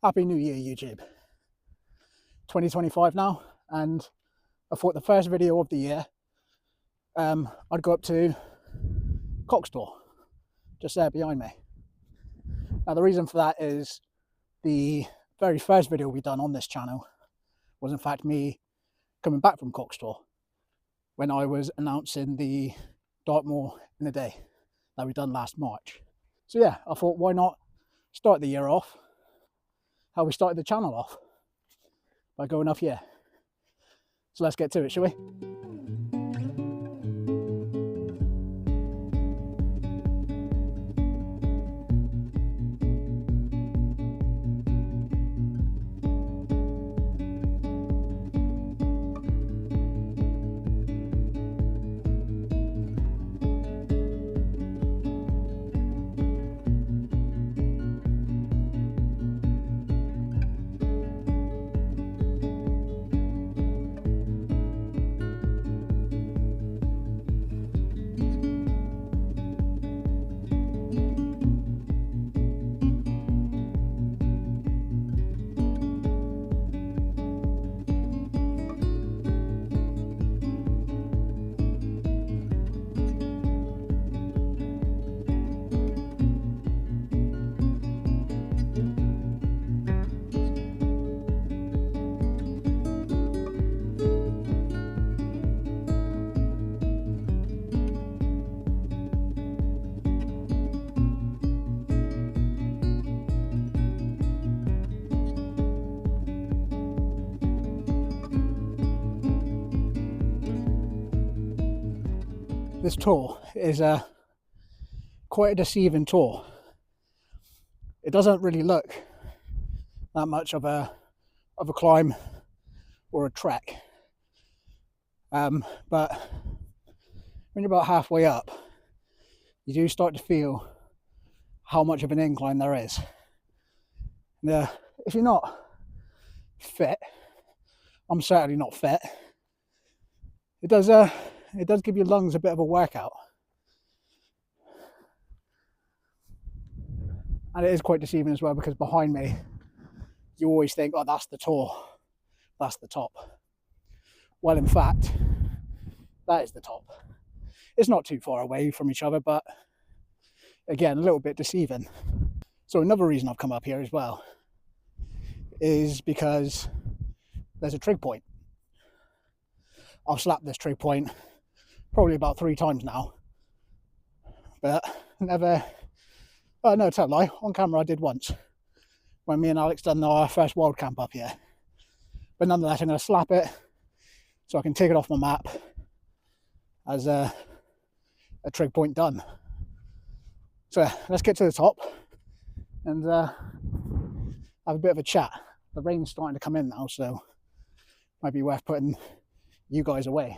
Happy New Year, YouTube. 2025 now, and I thought the first video of the year, I'd go up to Cox Tor, just there behind me. Now, the reason for that is the very first video we done on this channel was in fact me coming back from Cox Tor when I was announcing the Dartmoor in a day that we done last March. So yeah, I thought, why not start the year off how we started the channel off, by going off here. So let's get to it, shall we? This tour is quite a deceiving tour. It doesn't really look that much of a climb or a trek, but when you're about halfway up, you do start to feel how much of an incline there is. And, if you're not fit, I'm certainly not fit, it does give your lungs a bit of a workout. And it is quite deceiving as well, because behind me, you always think, oh, that's the tour, that's the top. Well, in fact, that is the top. It's not too far away from each other, but again, a little bit deceiving. So another reason I've come up here as well is because there's a trig point. I've slapped this trig point probably about 3 times now, but never, oh no, tell a lie, on camera I did once, when me and Alex done our first wild camp up here. But nonetheless, I'm going to slap it so I can take it off my map as a trig point done. So yeah, let's get to the top and have a bit of a chat. The rain's starting to come in now, so might be worth putting you guys away.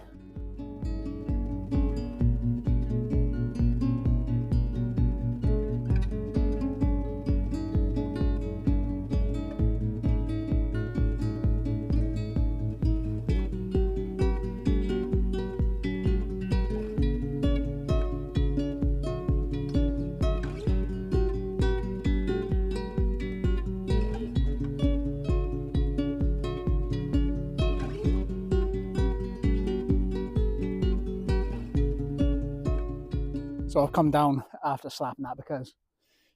So I've come down after slapping that because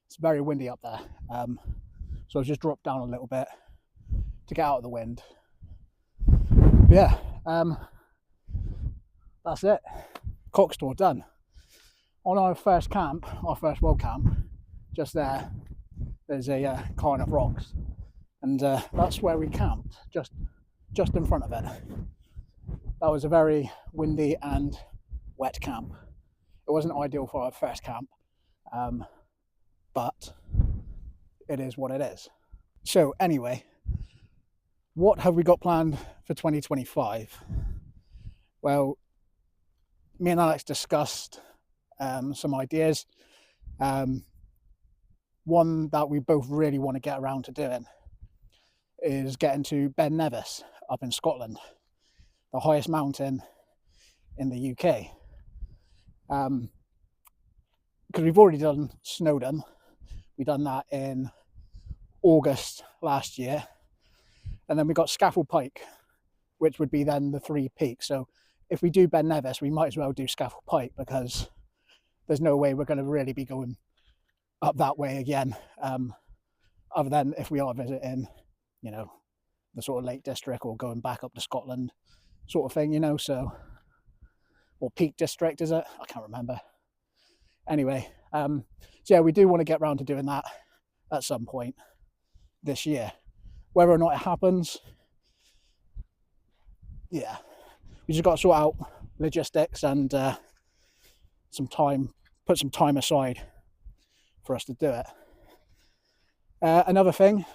it's very windy up there. So I've just dropped down a little bit to get out of the wind. But yeah, that's it. Cox Tor done. On our first camp, our first wild camp, just there's a cairn of rocks, and that's where we camped, just in front of it. That was a very windy and wet camp. It wasn't ideal for our first camp, but it is what it is. So anyway, what have we got planned for 2025? Well, me and Alex discussed some ideas. One that we both really want to get around to doing is getting to Ben Nevis up in Scotland, the highest mountain in the UK. Because we've already done Snowdon. We've done that in August last year. And then we got Scaffold Pike, which would be then the 3 peaks. So if we do Ben Nevis, we might as well do Scaffold Pike, because there's no way we're going to really be going up that way again, other than if we are visiting, you know, the sort of Lake District or going back up to Scotland sort of thing, you know. So, or Peak District, is it? I can't remember. Anyway, so yeah, we do want to get round to doing that at some point this year. Whether or not it happens, yeah, we just got to sort out logistics and some time, put some time aside for us to do it. Another thing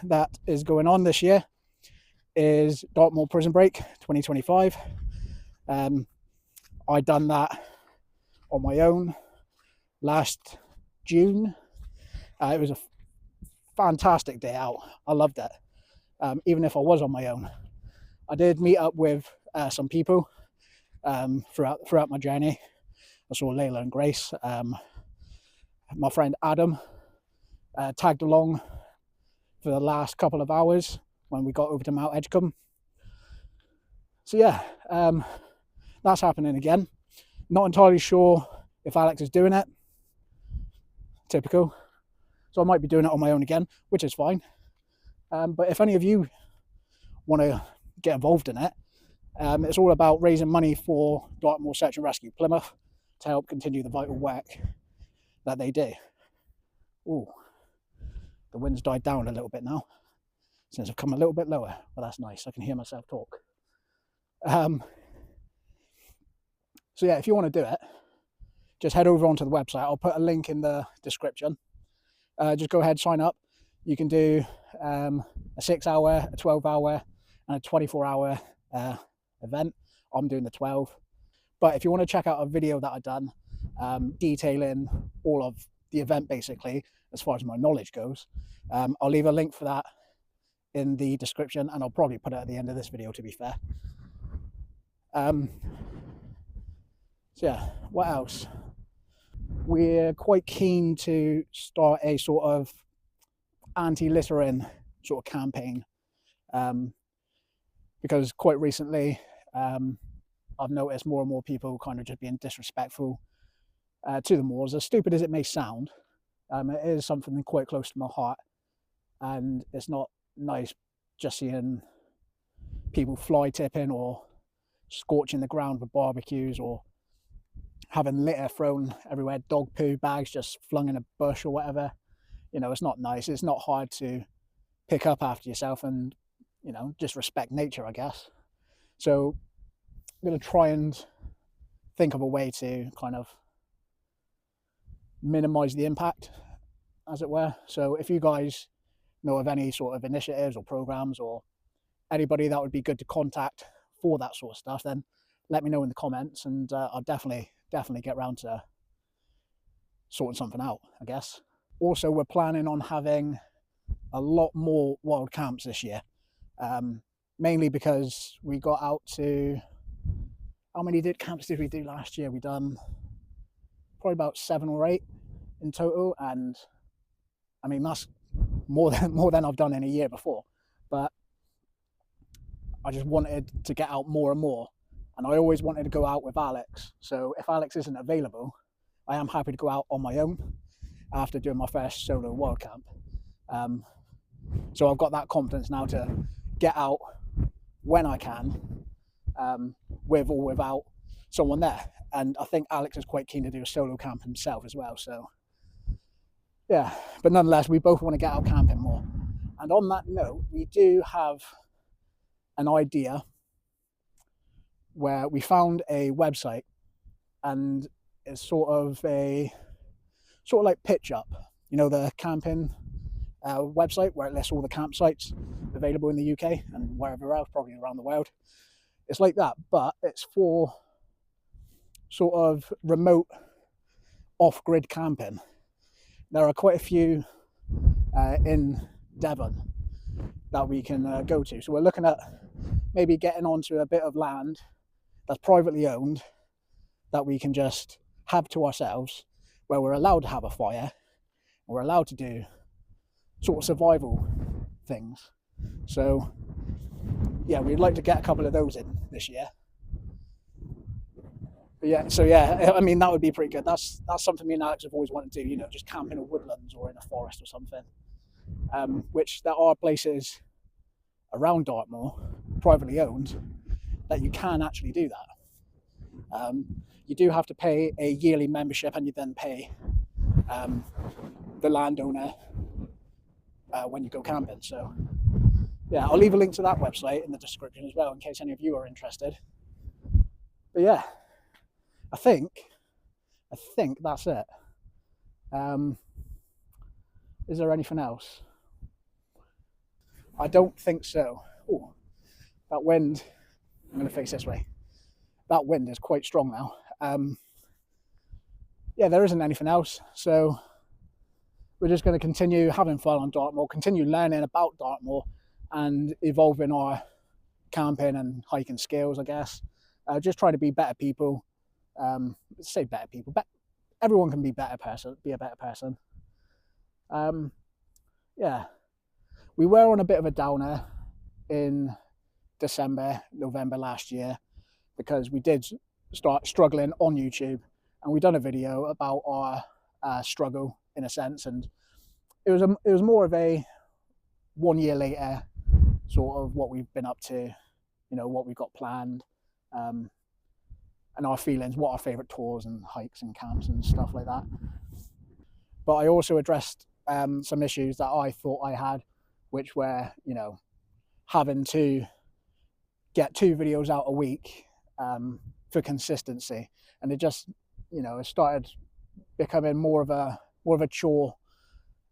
that is going on this year is Dartmoor Prison Break 2025. I done that on my own last June. It was a fantastic day out. I loved it. Even if I was on my own, I did meet up with some people throughout my journey. I saw Layla and Grace. My friend Adam tagged along for the last couple of hours when we got over to Mount Edgecombe. So yeah, that's happening again. Not entirely sure if Alex is doing it. Typical. So I might be doing it on my own again, which is fine. But if any of you want to get involved in it, it's all about raising money for Dartmoor Search and Rescue Plymouth to help continue the vital work that they do. Ooh, the wind's died down a little bit now since I've come a little bit lower, but that's nice. I can hear myself talk. So yeah, if you want to do it, just head over onto the website. I'll put a link in the description. Just go ahead, sign up. You can do a 6-hour, a 12-hour, and a 24-hour event. I'm doing the 12. But if you want to check out a video that I've done detailing all of the event, basically, as far as my knowledge goes, I'll leave a link for that in the description, and I'll probably put it at the end of this video, to be fair. So yeah, what else? We're quite keen to start a sort of anti-littering sort of campaign, because quite recently I've noticed more and more people kind of just being disrespectful to the moors. As stupid as it may sound, it is something quite close to my heart, and it's not nice just seeing people fly tipping or scorching the ground with barbecues, or having litter thrown everywhere, dog poo bags just flung in a bush or whatever. You know, it's not nice. It's not hard to pick up after yourself and, you know, just respect nature, I guess. So I'm going to try and think of a way to kind of minimize the impact, as it were. So if you guys know of any sort of initiatives or programs or anybody that would be good to contact for that sort of stuff, then let me know in the comments, and I'll definitely get round to sorting something out, I guess. Also, we're planning on having a lot more wild camps this year, mainly because we got out to, how many camps did we do last year? We done probably about 7 or 8 in total, and I mean that's more than I've done in a year before. But I just wanted to get out more and more, and I always wanted to go out with Alex. So if Alex isn't available, I am happy to go out on my own after doing my first solo wild camp. So I've got that confidence now to get out when I can, with or without someone there. And I think Alex is quite keen to do a solo camp himself as well. So yeah, but nonetheless, we both want to get out camping more. And on that note, we do have an idea where we found a website, and it's sort of like Pitch Up, you know, the camping website where it lists all the campsites available in the UK and wherever else, probably around the world. It's like that, but it's for sort of remote off-grid camping. There are quite a few in Devon that we can go to. So we're looking at maybe getting onto a bit of land that's privately owned that we can just have to ourselves, where we're allowed to have a fire, and we're allowed to do sort of survival things. So yeah, we'd like to get a couple of those in this year. But yeah, so yeah, I mean, that would be pretty good. That's something me and Alex have always wanted to do, you know, just camp in a woodlands or in a forest or something. Which there are places around Dartmoor, privately owned, that you can actually do that. You do have to pay a yearly membership, and you then pay the landowner when you go camping. So yeah, I'll leave a link to that website in the description as well, in case any of you are interested. But yeah, I think that's it. Is there anything else? I don't think so. Oh, that wind, I'm going to face this way. That wind is quite strong now. Yeah, there isn't anything else. So we're just going to continue having fun on Dartmoor, continue learning about Dartmoor and evolving our camping and hiking skills, I guess. Just try to be better people. Say better people, but everyone can be a better person. Yeah, we were on a bit of a downer in November last year, because we did start struggling on YouTube, and we done a video about our struggle in a sense, and it was more of a 1 year later sort of what we've been up to, you know, what we've got planned, and our feelings, what our favourite tours and hikes and camps and stuff like that. But I also addressed some issues that I thought I had, which were, you know, having to get 2 videos out a week for consistency, and it just, you know, it started becoming more of a chore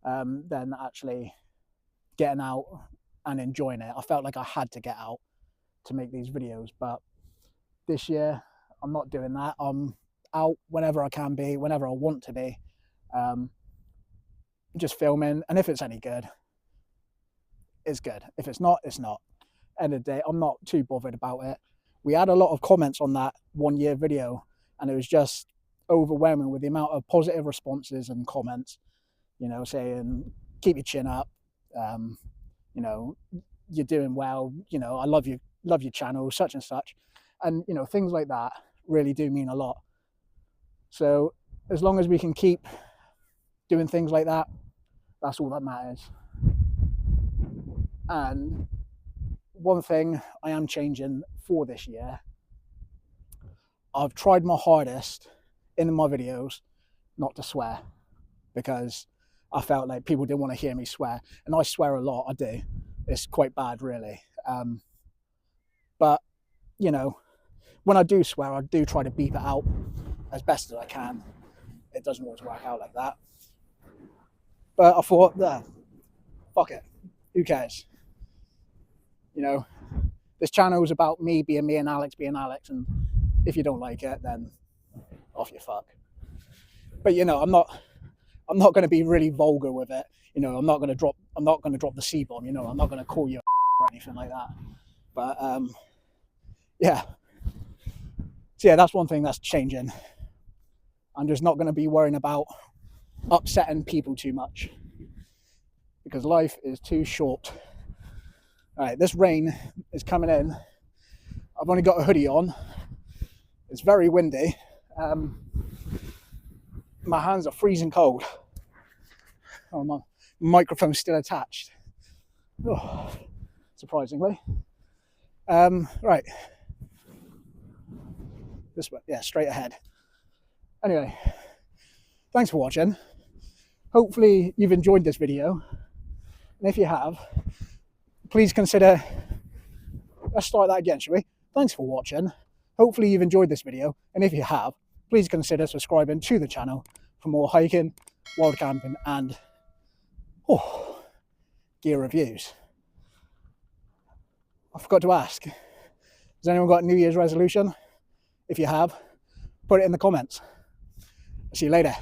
than actually getting out and enjoying it. I felt like I had to get out to make these videos, but this year I'm not doing that. I'm out whenever I can be, whenever I want to be, just filming, and if it's any good, it's good. If it's not, it's not. End of the day, I'm not too bothered about it. We had a lot of comments on that 1 year video, and it was just overwhelming with the amount of positive responses and comments, you know, saying keep your chin up, you know, you're doing well, you know, I love your channel, such and such, and you know, things like that really do mean a lot. So as long as we can keep doing things like that, that's all that matters. And one thing I am changing for this year, I've tried my hardest in my videos not to swear, because I felt like people didn't want to hear me swear, and I swear a lot. I do. It's quite bad, really. But you know, when I do swear, I do try to beep it out as best as I can. It doesn't always work out like that, but I thought, fuck it, who cares? You know, this channel is about me being me and Alex being Alex, and if you don't like it, then off you fuck. But you know, I'm not going to be really vulgar with it. You know, I'm not going to drop the C-bomb. You know, I'm not going to call you or anything like that. But yeah. So yeah, that's one thing that's changing. I'm just not going to be worrying about upsetting people too much, because life is too short. All right, this rain is coming in. I've only got a hoodie on. It's very windy. My hands are freezing cold. Oh, my microphone's still attached. Oh, surprisingly. Right. This way, yeah, straight ahead. Anyway, thanks for watching. Hopefully you've enjoyed this video. And if you have, please consider, let's start that again, shall we? Thanks for watching. Hopefully you've enjoyed this video. And if you have, please consider subscribing to the channel for more hiking, wild camping, and gear reviews. I forgot to ask, has anyone got a New Year's resolution? If you have, put it in the comments. See you later.